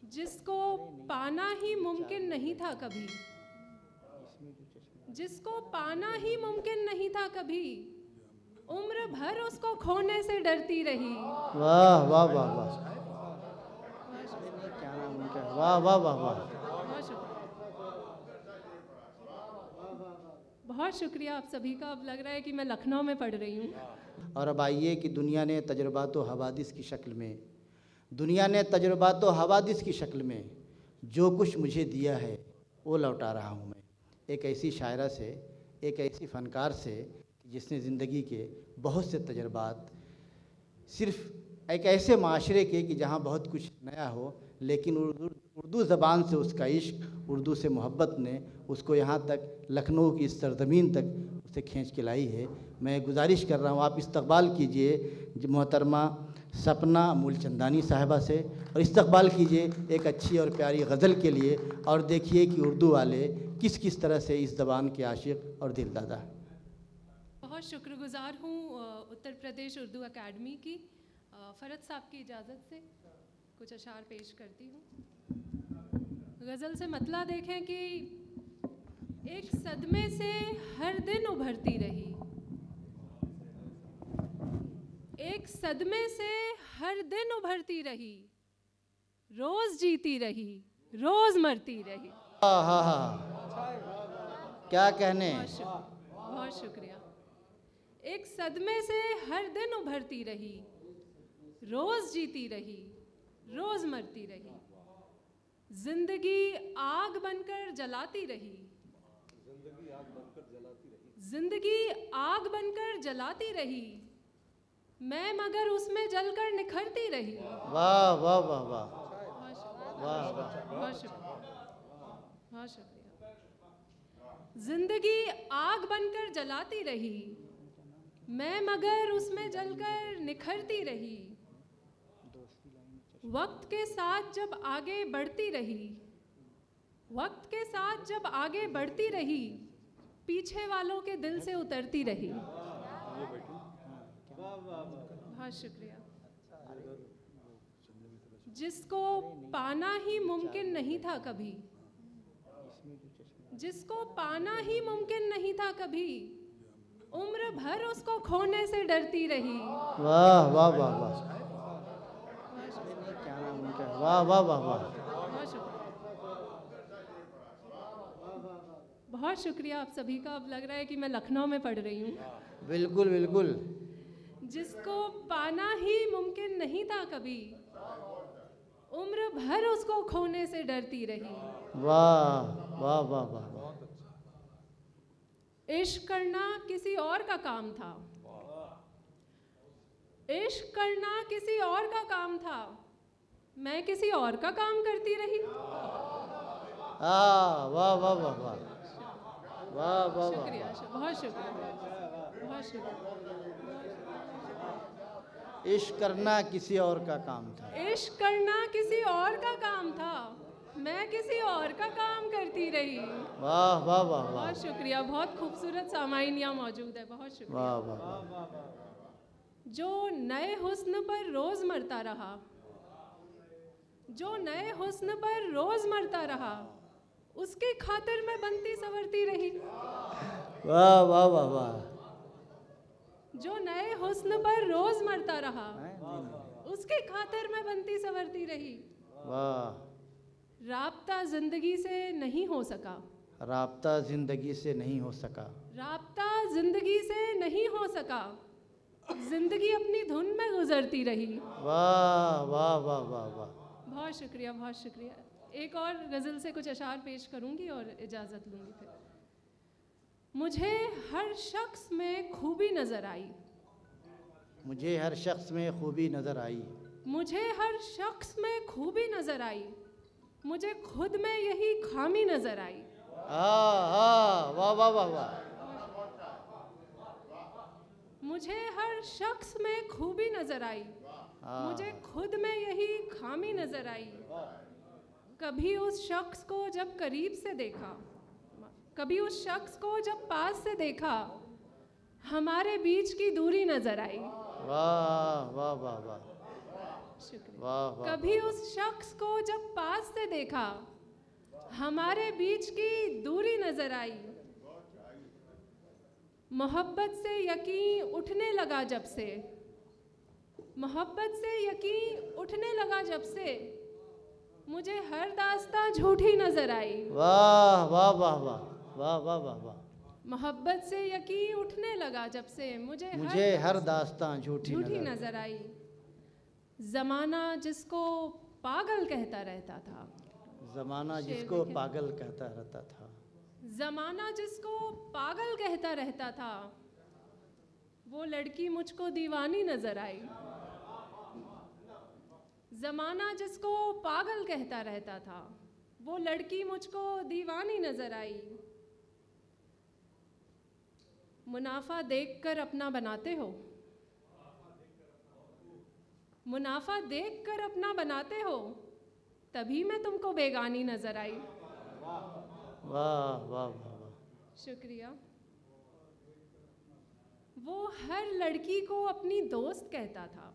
जिसको पाना ही मुमकिन नहीं था कभी, जिसको पाना ही मुमकिन नहीं था कभी, उम्र भर उसको खोने से डरती रही। वाह वाह वाह वाह, क्या नाम उनका, वाह वाह वाह वाह। बहुत शुक्रिया आप सभी का। अब लग रहा है कि मैं लखनऊ में पढ़ रही हूँ। और अब आइए कि दुनिया ने तजुर्बात व हवादिस की शक्ल में, दुनिया ने तजुर्बात व हवादिस की शक्ल में जो कुछ मुझे दिया है वो लौटा रहा हूँ मैं, एक ऐसी शायरा से, एक ऐसी फ़नकार से जिसने ज़िंदगी के बहुत से तजुर्बात, सिर्फ़ एक ऐसे माशरे के कि जहाँ बहुत कुछ नया हो, लेकिन उर्दू ज़बान से उसका इश्क, उर्दू से मोहब्बत ने उसको यहाँ तक, लखनऊ की इस सरज़मीन तक उसे खींच के लाई है। मैं गुजारिश कर रहा हूँ आप इस्तकबाल कीजिए मोहतरमा सपना मूलचंदानी साहिबा से, और इस्तकबाल कीजिए एक अच्छी और प्यारी गज़ल के लिए, और देखिए कि उर्दू वाले किस किस तरह से इस ज़बान के आशिक़ और दिलदादा। बहुत शुक्रगुज़ार हूँ उत्तर प्रदेश उर्दू अकेडमी की। फ़रद साहब की इजाज़त से कुछ अशार पेश करती हूँ। गज़ल से मतला देखें कि एक सदमे से हर दिन उभरती रही, एक सदमे से हर दिन उभरती रही, रोज़ जीती रही, रोज़ मरती रही। हाँ हाँ हाँ, क्या कहने। बहुत शुक्रिया। एक सदमे से हर दिन उभरती रही, रोज़ जीती रही, रोज़ मरती रही, जिंदगी आग बनकर जलाती रही, जिंदगी आग बनकर जलाती रही, मैं मगर उसमें जलकर निखरती रही। वाह वाह वाह वाह वाह वाह, बहुत शुक्रिया, बहुत शुक्रिया। जिंदगी आग बनकर जलाती रही, मैं मगर उसमें जलकर निखरती रही, वक्त के साथ जब आगे बढ़ती रही, वक्त के साथ जब आगे बढ़ती रही, पीछे वालों के दिल से उतरती रही। बहुत शुक्रिया। जिसको पाना ही मुमकिन नहीं था कभी, जिसको पाना ही मुमकिन नहीं था कभी, उम्र भर उसको खोने से डरती रही। वाह वाह वाह वाह, क्या नाम उनका, वाह वाह वाह वाह। बहुत शुक्रिया आप सभी का। अब लग रहा है कि मैं लखनऊ में पढ़ रही हूँ। बिल्कुल बिल्कुल। जिसको पाना ही मुमकिन नहीं था कभी, उम्र भर उसको खोने से डरती रही। वाह वाह वाह वाह। इश्क करना किसी और का काम था, इश्क करना किसी और का काम था, मैं किसी और का काम करती रही। वाह वाह वाह वाह वाह वाह वाह। शुक्रिया, बहुत शुक्रिया, बहुत शुक्रिया। इश्क करना किसी और का काम था, इश्क करना किसी और का काम था, मैं किसी और का काम करती रही। वाह वाह वाह। बहुत शुक्रिया, बहुत खूबसूरत सामाइन यहाँ मौजूद है। बहुत शुक्रिया। वाह वाह। जो नए हुस्न पर रोज़ मरता रहा, जो नए हुस्न पर रोज़ मरता रहा, उसकी खातिर मैं बनती संवरती रही। वाह वाह वाह वाह। जो नए हुस्न पर रोज़ मरता रहा, उसकी खातिर मैं बनती संवरती रही। वाह। राब्ता जिंदगी से नहीं हो सका, राब्ता जिंदगी से नहीं हो सका, राब्ता जिंदगी से नहीं हो सका, जिंदगी अपनी धुन में गुजरती रही। वाह वाह वाह वाह वाह। बहुत शुक्रिया, बहुत शुक्रिया। एक और गज़ल से कुछ अशार पेश करूंगी और इजाज़त लूंगी फिर। मुझे हर शख्स में खूबी नज़र आई, मुझे हर शख्स में खूबी नज़र आई, मुझे हर शख्स में खूबी नज़र आई, मुझे खुद में यही खामी नज़र आई। वाह वाह वाह वाह। मुझे हर शख्स में खूबी नज़र आई, मुझे खुद में यही खामी नज़र आई। कभी उस शख्स को जब करीब से देखा, कभी उस शख्स को जब पास से देखा, हमारे बीच की दूरी नज़र आई। वाह वाह वाह वाह। शुक्रिया। वाह वाह। कभी उस शख्स को जब पास से देखा, हमारे बीच की दूरी नजर आई। मोहब्बत से यकीन उठने लगा जब से, मोहब्बत से यकीन उठने लगा जब से, मुझे हर दास्तां झूठी नजर आई। वाह वाह वाह वाह वाह वाह वाह वाह। मोहब्बत से यकीन उठने लगा जब से, मुझे हर दास्तां झूठी नजर आई। ज़माना जिसको पागल कहता रहता था, ज़माना जिसको पागल कहता रहता था, ज़माना जिसको पागल कहता रहता था, वो लड़की मुझको दीवानी नजर आई। ज़माना जिसको पागल कहता रहता था, वो लड़की मुझको दीवानी नजर आई। मुनाफा देखकर अपना बनाते हो, मुनाफा देखकर अपना बनाते हो, तभी मैं तुमको बेगानी नजर आई। वाह वाह वाह वाह। शुक्रिया। वो हर लड़की को अपनी दोस्त कहता था,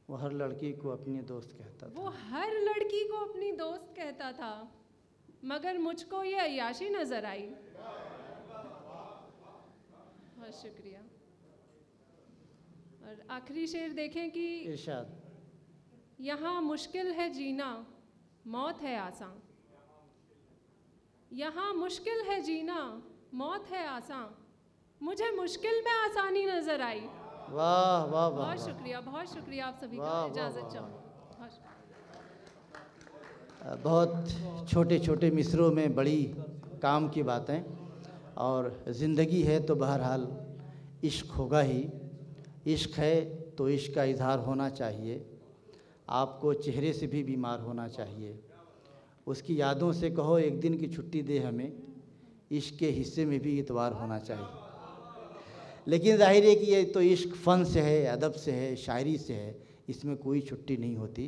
वो हर लड़की को अपनी दोस्त कहता था, वो हर लड़की को अपनी दोस्त कहता था, मगर मुझको ये अय्याशी नजर आई। बहुत शुक्रिया। और आखिरी शेर देखें कि इरशाद। यहाँ मुश्किल है जीना, मौत है आसान। यहाँ मुश्किल है जीना, मौत है आसान, मुझे मुश्किल में आसानी नजर आई। वाह वाह वाह। बहुत शुक्रिया, बहुत शुक्रिया आप सभी का। इजाज़त चाहूँगी। बहुत छोटे छोटे मिसरों में बड़ी काम की बातें। और ज़िंदगी है तो बहरहाल इश्क होगा ही। इश्क है तो इश्क का इजहार होना चाहिए। आपको चेहरे से भी बीमार होना चाहिए। उसकी यादों से कहो एक दिन की छुट्टी दे हमें, इश्क के हिस्से में भी इतवार होना चाहिए। लेकिन जाहिर है कि ये तो इश्क फ़न से है, अदब से है, शायरी से है, इसमें कोई छुट्टी नहीं होती।